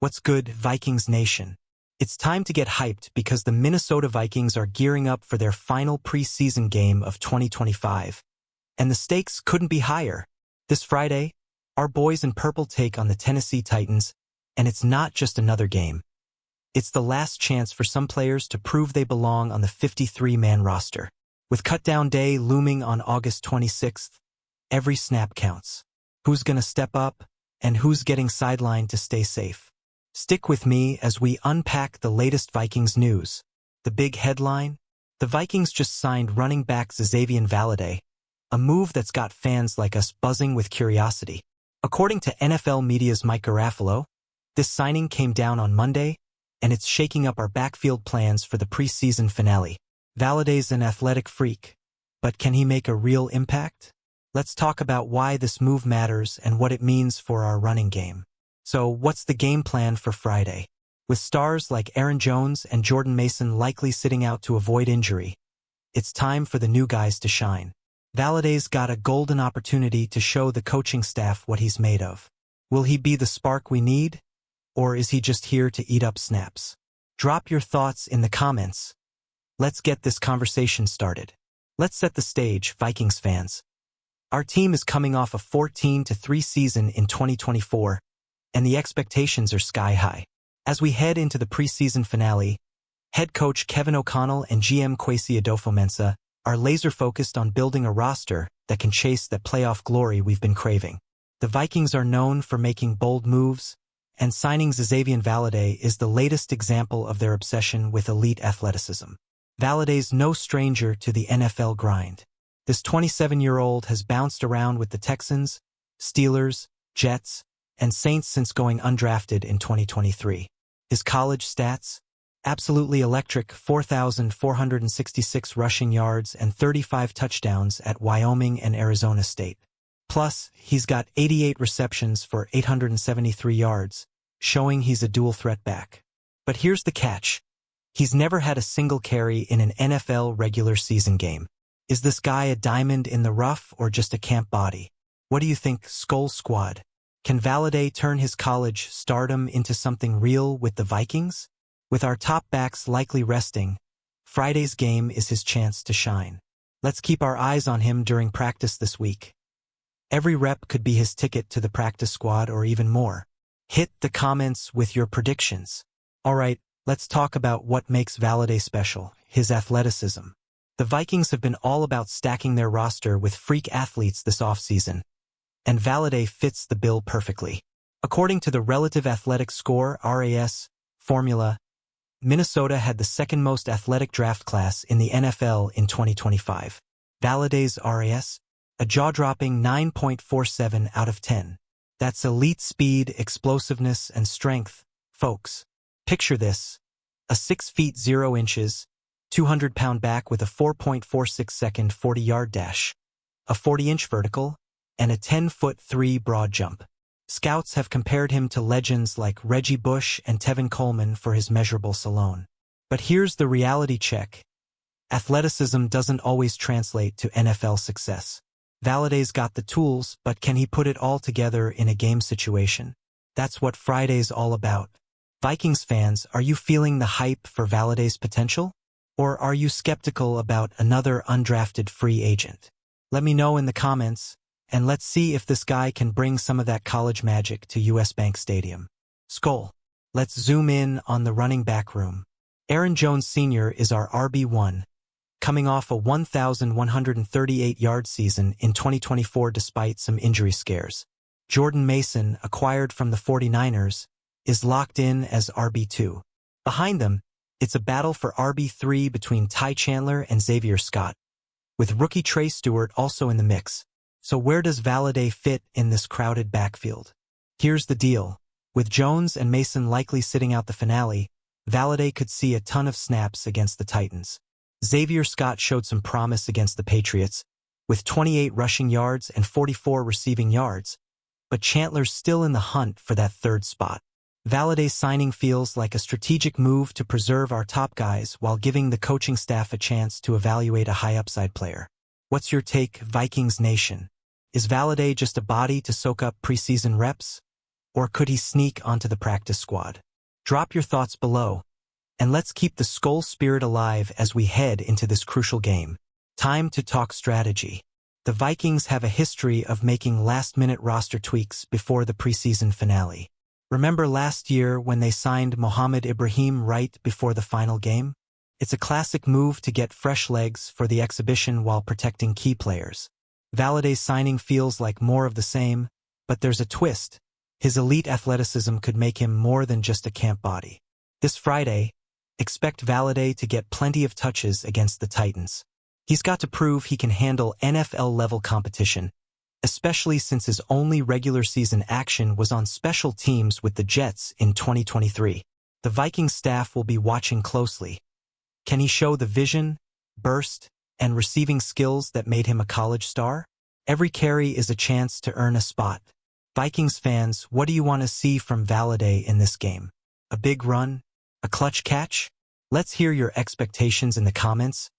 What's good, Vikings Nation? It's time to get hyped because the Minnesota Vikings are gearing up for their final preseason game of 2025. And the stakes couldn't be higher. This Friday, our boys in purple take on the Tennessee Titans, and it's not just another game. It's the last chance for some players to prove they belong on the 53-man roster. With cutdown day looming on August 26th, every snap counts. Who's gonna step up, and who's getting sidelined to stay safe? Stick with me as we unpack the latest Vikings news. The big headline? The Vikings just signed running back Xazavian Valladay, a move that's got fans like us buzzing with curiosity. According to NFL Media's Mike Garafolo, this signing came down on Monday, and it's shaking up our backfield plans for the preseason finale. Valladay's an athletic freak, but can he make a real impact? Let's talk about why this move matters and what it means for our running game. So, what's the game plan for Friday? With stars like Aaron Jones and Jordan Mason likely sitting out to avoid injury, it's time for the new guys to shine. Valladay's got a golden opportunity to show the coaching staff what he's made of. Will he be the spark we need? Or is he just here to eat up snaps? Drop your thoughts in the comments. Let's get this conversation started. Let's set the stage, Vikings fans. Our team is coming off a 14-3 season in 2024, and the expectations are sky high. As we head into the preseason finale, head coach Kevin O'Connell and GM Kwesi Adofo-Mensah are laser-focused on building a roster that can chase that playoff glory we've been craving. The Vikings are known for making bold moves, and signing Xazavian Valladay is the latest example of their obsession with elite athleticism. Valladay's no stranger to the NFL grind. This 27-year-old has bounced around with the Texans, Steelers, Jets, and Saints since going undrafted in 2023. His college stats? Absolutely electric: 4,466 rushing yards and 35 touchdowns at Wyoming and Arizona State. Plus, he's got 88 receptions for 873 yards, showing he's a dual-threat back. But here's the catch. He's never had a single carry in an NFL regular season game. Is this guy a diamond in the rough or just a camp body? What do you think, SKOL Squad? Can Valladay turn his college stardom into something real with the Vikings? With our top backs likely resting, Friday's game is his chance to shine. Let's keep our eyes on him during practice this week. Every rep could be his ticket to the practice squad or even more. Hit the comments with your predictions. Alright, let's talk about what makes Valladay special: his athleticism. The Vikings have been all about stacking their roster with freak athletes this offseason, and Valladay fits the bill perfectly. According to the Relative Athletic Score (RAS) formula, Minnesota had the second most athletic draft class in the NFL in 2025. Valladay's RAS? A jaw-dropping 9.47 out of 10. That's elite speed, explosiveness, and strength, folks. Picture this: a 6 feet 0 inches, 200-pound back with a 4.46-second 40-yard dash, a 40-inch vertical, and a 10-foot 3 broad jump. Scouts have compared him to legends like Reggie Bush and Tevin Coleman for his measurables alone. But here's the reality check. Athleticism doesn't always translate to NFL success. Valladay's got the tools, but can he put it all together in a game situation? That's what Friday's all about. Vikings fans, are you feeling the hype for Valladay's potential? Or are you skeptical about another undrafted free agent? Let me know in the comments, and let's see if this guy can bring some of that college magic to US Bank Stadium. SKOL. Let's zoom in on the running back room. Aaron Jones Sr. is our RB1, coming off a 1,138-yard season in 2024 despite some injury scares. Jordan Mason, acquired from the 49ers, is locked in as RB2. Behind them, it's a battle for RB3 between Ty Chandler and Xavier Scott, with rookie Trey Stewart also in the mix. So where does Valladay fit in this crowded backfield? Here's the deal. With Jones and Mason likely sitting out the finale, Valladay could see a ton of snaps against the Titans. Xavier Scott showed some promise against the Patriots, with 28 rushing yards and 44 receiving yards, but Chandler's still in the hunt for that third spot. Valladay's signing feels like a strategic move to preserve our top guys while giving the coaching staff a chance to evaluate a high-upside player. What's your take, Vikings Nation? Is Valladay just a body to soak up preseason reps? Or could he sneak onto the practice squad? Drop your thoughts below, and let's keep the SKOL spirit alive as we head into this crucial game. Time to talk strategy. The Vikings have a history of making last-minute roster tweaks before the preseason finale. Remember last year when they signed Mohamed Ibrahim right before the final game? It's a classic move to get fresh legs for the exhibition while protecting key players. Valladay's signing feels like more of the same, but there's a twist. His elite athleticism could make him more than just a camp body. This Friday, expect Valladay to get plenty of touches against the Titans. He's got to prove he can handle NFL-level competition, especially since his only regular season action was on special teams with the Jets in 2023. The Vikings staff will be watching closely. Can he show the vision, burst, and receiving skills that made him a college star? Every carry is a chance to earn a spot. Vikings fans, what do you want to see from Valladay in this game? A big run? A clutch catch? Let's hear your expectations in the comments.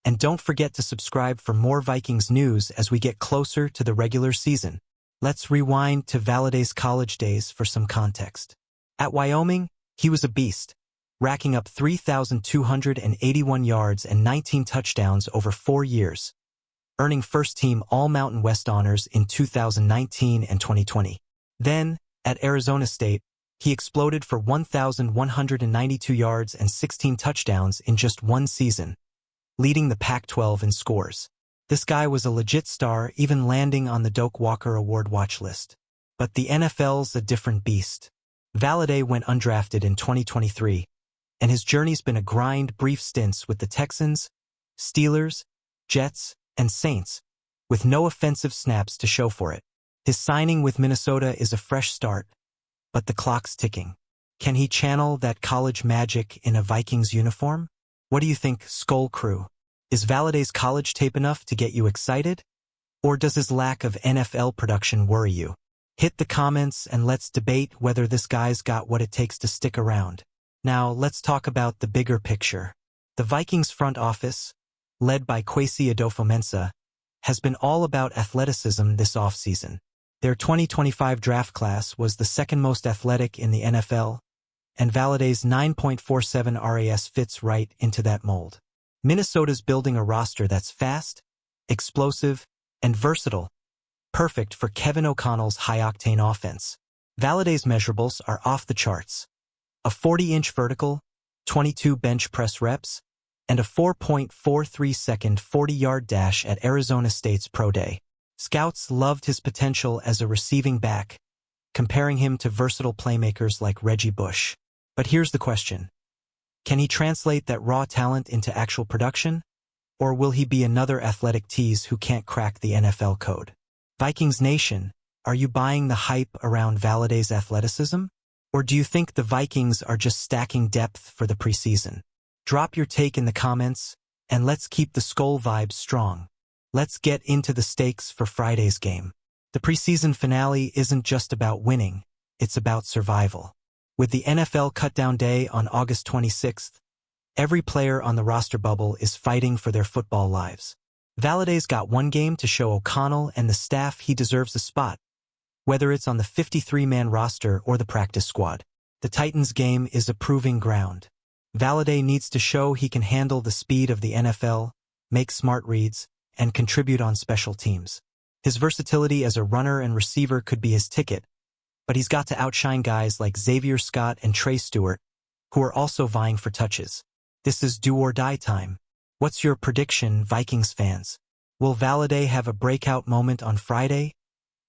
And don't forget to subscribe for more Vikings news as we get closer to the regular season. Let's rewind to Valladay's college days for some context. At Wyoming, he was a beast, racking up 3,281 yards and 19 touchdowns over 4 years, earning first-team All-Mountain West honors in 2019 and 2020. Then, at Arizona State, he exploded for 1,192 yards and 16 touchdowns in just one season, leading the Pac-12 in scores. This guy was a legit star, even landing on the Doak Walker Award watch list. But the NFL's a different beast. Valladay went undrafted in 2023, and his journey's been a grind, brief stints with the Texans, Steelers, Jets, and Saints, with no offensive snaps to show for it. His signing with Minnesota is a fresh start, but the clock's ticking. Can he channel that college magic in a Vikings uniform? What do you think, SKOL crew? Is Valladay's college tape enough to get you excited? Or does his lack of NFL production worry you? Hit the comments and let's debate whether this guy's got what it takes to stick around. Now, let's talk about the bigger picture. The Vikings front office, led by Kwesi Adofo-Mensah, has been all about athleticism this offseason. Their 2025 draft class was the second most athletic in the NFL, and Valladay's 9.47 RAS fits right into that mold. Minnesota's building a roster that's fast, explosive, and versatile, perfect for Kevin O'Connell's high-octane offense. Valladay's measurables are off the charts. A 40-inch vertical, 22 bench press reps, and a 4.43-second 40-yard dash at Arizona State's Pro Day. Scouts loved his potential as a receiving back, comparing him to versatile playmakers like Reggie Bush. But here's the question. Can he translate that raw talent into actual production? Or will he be another athletic tease who can't crack the NFL code? Vikings Nation, are you buying the hype around Valladay's athleticism? Or do you think the Vikings are just stacking depth for the preseason? Drop your take in the comments, and let's keep the SKOL vibes strong. Let's get into the stakes for Friday's game. The preseason finale isn't just about winning, it's about survival. With the NFL cutdown day on August 26th, every player on the roster bubble is fighting for their football lives. Valladay's got one game to show O'Connell and the staff he deserves a spot, whether it's on the 53-man roster or the practice squad. The Titans game is a proving ground. Valladay needs to show he can handle the speed of the NFL, make smart reads, and contribute on special teams. His versatility as a runner and receiver could be his ticket, but he's got to outshine guys like Xavier Scott and Trey Stewart, who are also vying for touches. This is do-or-die time. What's your prediction, Vikings fans? Will Valladay have a breakout moment on Friday,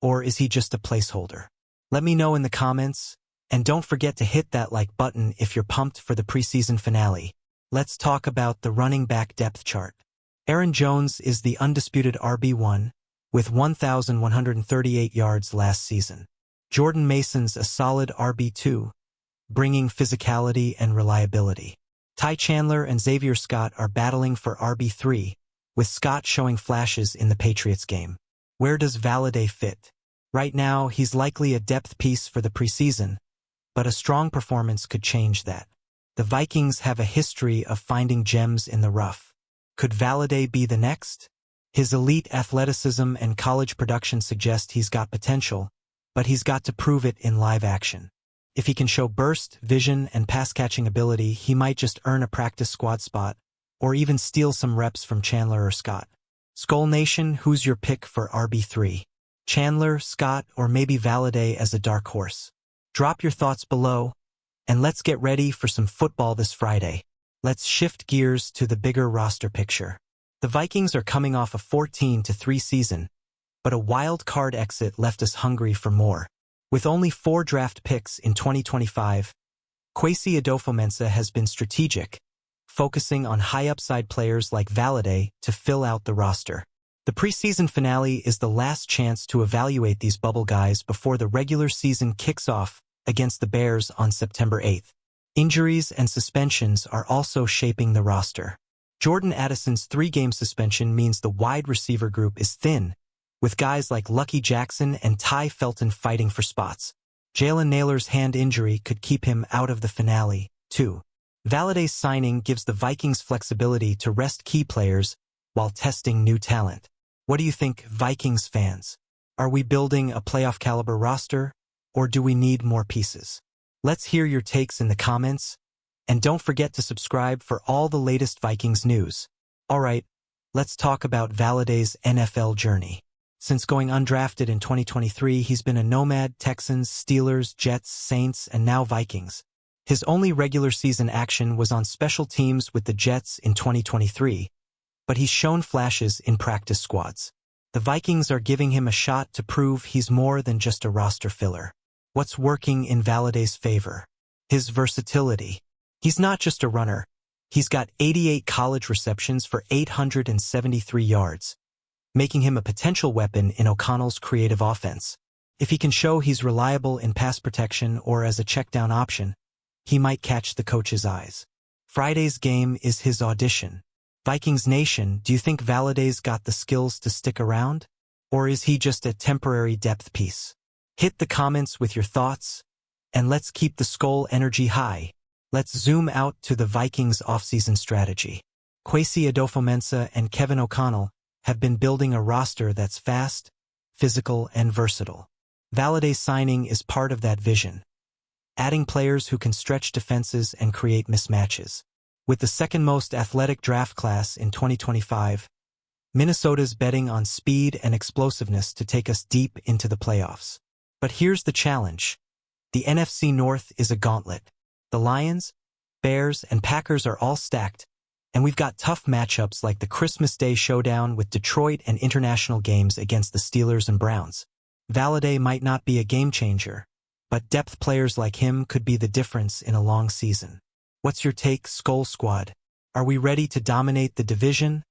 or is he just a placeholder? Let me know in the comments, and don't forget to hit that like button if you're pumped for the preseason finale. Let's talk about the running back depth chart. Aaron Jones is the undisputed RB1, with 1,138 yards last season. Jordan Mason's a solid RB2, bringing physicality and reliability. Ty Chandler and Xavier Scott are battling for RB3, with Scott showing flashes in the Patriots game. Where does Valladay fit? Right now, he's likely a depth piece for the preseason, but a strong performance could change that. The Vikings have a history of finding gems in the rough. Could Valladay be the next? His elite athleticism and college production suggest he's got potential, but he's got to prove it in live action. If he can show burst, vision, and pass-catching ability, he might just earn a practice squad spot, or even steal some reps from Chandler or Scott. SKOL Nation, who's your pick for RB3? Chandler, Scott, or maybe Valladay as a dark horse? Drop your thoughts below, and let's get ready for some football this Friday. Let's shift gears to the bigger roster picture. The Vikings are coming off a 14-3 season, but a wild card exit left us hungry for more. With only 4 draft picks in 2025, Kwesi Adofo-Mensah has been strategic, focusing on high-upside players like Valladay to fill out the roster. The preseason finale is the last chance to evaluate these bubble guys before the regular season kicks off against the Bears on September 8th. Injuries and suspensions are also shaping the roster. Jordan Addison's 3-game suspension means the wide receiver group is thin, with guys like Lucky Jackson and Ty Felton fighting for spots. Jalen Nailor's hand injury could keep him out of the finale, too. Valladay's signing gives the Vikings flexibility to rest key players while testing new talent. What do you think, Vikings fans? Are we building a playoff-caliber roster, or do we need more pieces? Let's hear your takes in the comments, and don't forget to subscribe for all the latest Vikings news. Alright, let's talk about Valladay's NFL journey. Since going undrafted in 2023, he's been a nomad: Texans, Steelers, Jets, Saints, and now Vikings. His only regular season action was on special teams with the Jets in 2023, but he's shown flashes in practice squads. The Vikings are giving him a shot to prove he's more than just a roster filler. What's working in Valladay's favor? His versatility. He's not just a runner. He's got 88 college receptions for 873 yards, making him a potential weapon in O'Connell's creative offense. If he can show he's reliable in pass protection or as a check-down option, he might catch the coach's eyes. Friday's game is his audition. Vikings Nation, do you think Valladay's got the skills to stick around? Or is he just a temporary depth piece? Hit the comments with your thoughts, and let's keep the SKOL energy high. Let's zoom out to the Vikings offseason strategy. Kwesi Adofo-Mensah and Kevin O'Connell have been building a roster that's fast, physical, and versatile. Valladay's signing is part of that vision, adding players who can stretch defenses and create mismatches. With the second most athletic draft class in 2025, Minnesota's betting on speed and explosiveness to take us deep into the playoffs. But here's the challenge. The NFC North is a gauntlet. The Lions, Bears, and Packers are all stacked, and we've got tough matchups like the Christmas Day showdown with Detroit and international games against the Steelers and Browns. Valladay might not be a game-changer, but depth players like him could be the difference in a long season. What's your take, SKOL Squad? Are we ready to dominate the division,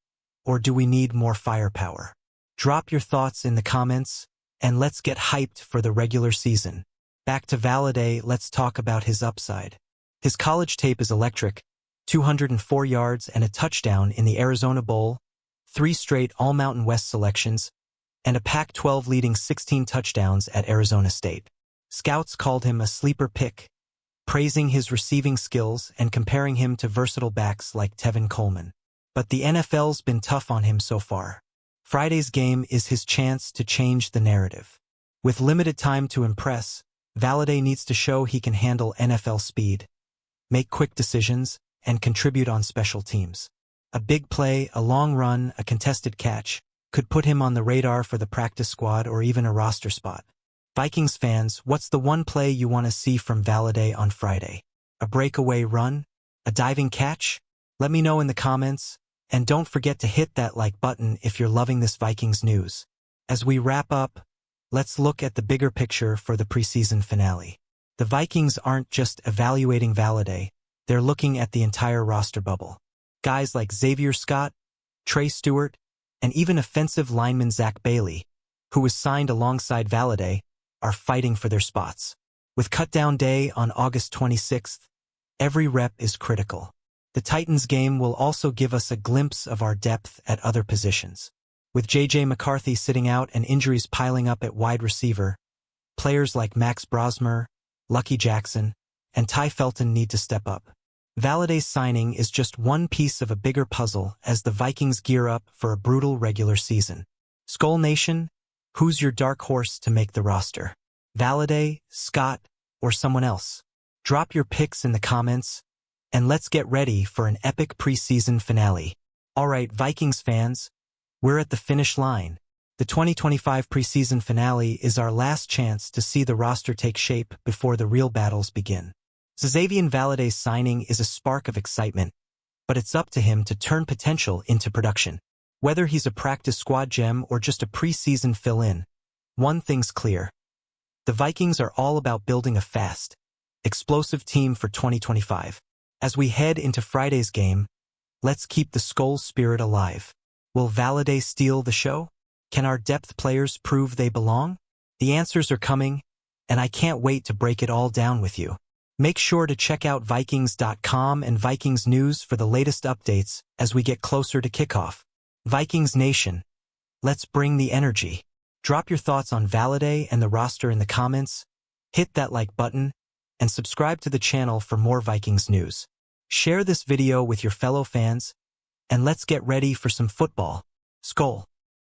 or do we need more firepower? Drop your thoughts in the comments, and let's get hyped for the regular season. Back to Valladay, let's talk about his upside. His college tape is electric: 204 yards and a touchdown in the Arizona Bowl, 3 straight All-Mountain West selections, and a Pac-12 leading 16 touchdowns at Arizona State. Scouts called him a sleeper pick, praising his receiving skills and comparing him to versatile backs like Tevin Coleman. But the NFL's been tough on him so far. Friday's game is his chance to change the narrative. With limited time to impress, Valladay needs to show he can handle NFL speed, make quick decisions, and contribute on special teams. A big play, a long run, a contested catch could put him on the radar for the practice squad or even a roster spot. Vikings fans, what's the one play you want to see from Valladay on Friday? A breakaway run? A diving catch? Let me know in the comments, and don't forget to hit that like button if you're loving this Vikings news. As we wrap up, let's look at the bigger picture for the preseason finale. The Vikings aren't just evaluating Valladay, they're looking at the entire roster bubble. Guys like Xavier Scott, Trey Stewart, and even offensive lineman Zach Bailey, who was signed alongside Valladay, are fighting for their spots. With cutdown day on August 26th, every rep is critical. The Titans game will also give us a glimpse of our depth at other positions. With J.J. McCarthy sitting out and injuries piling up at wide receiver, players like Max Brosmer, Lucky Jackson, and Ty Felton need to step up. Valladay's signing is just one piece of a bigger puzzle as the Vikings gear up for a brutal regular season. SKOL Nation, who's your dark horse to make the roster? Valladay, Scott, or someone else? Drop your picks in the comments, and let's get ready for an epic preseason finale. Alright, Vikings fans, we're at the finish line. The 2025 preseason finale is our last chance to see the roster take shape before the real battles begin. Xazavian Valladay's signing is a spark of excitement, but it's up to him to turn potential into production. Whether he's a practice squad gem or just a preseason fill-in, one thing's clear. The Vikings are all about building a fast, explosive team for 2025. As we head into Friday's game, let's keep the SKOL spirit alive. Will Valladay steal the show? Can our depth players prove they belong? The answers are coming, and I can't wait to break it all down with you. Make sure to check out Vikings.com and Vikings News for the latest updates as we get closer to kickoff. Vikings Nation, let's bring the energy. Drop your thoughts on Valladay and the roster in the comments, hit that like button, and subscribe to the channel for more Vikings news. Share this video with your fellow fans, and let's get ready for some football. SKOL.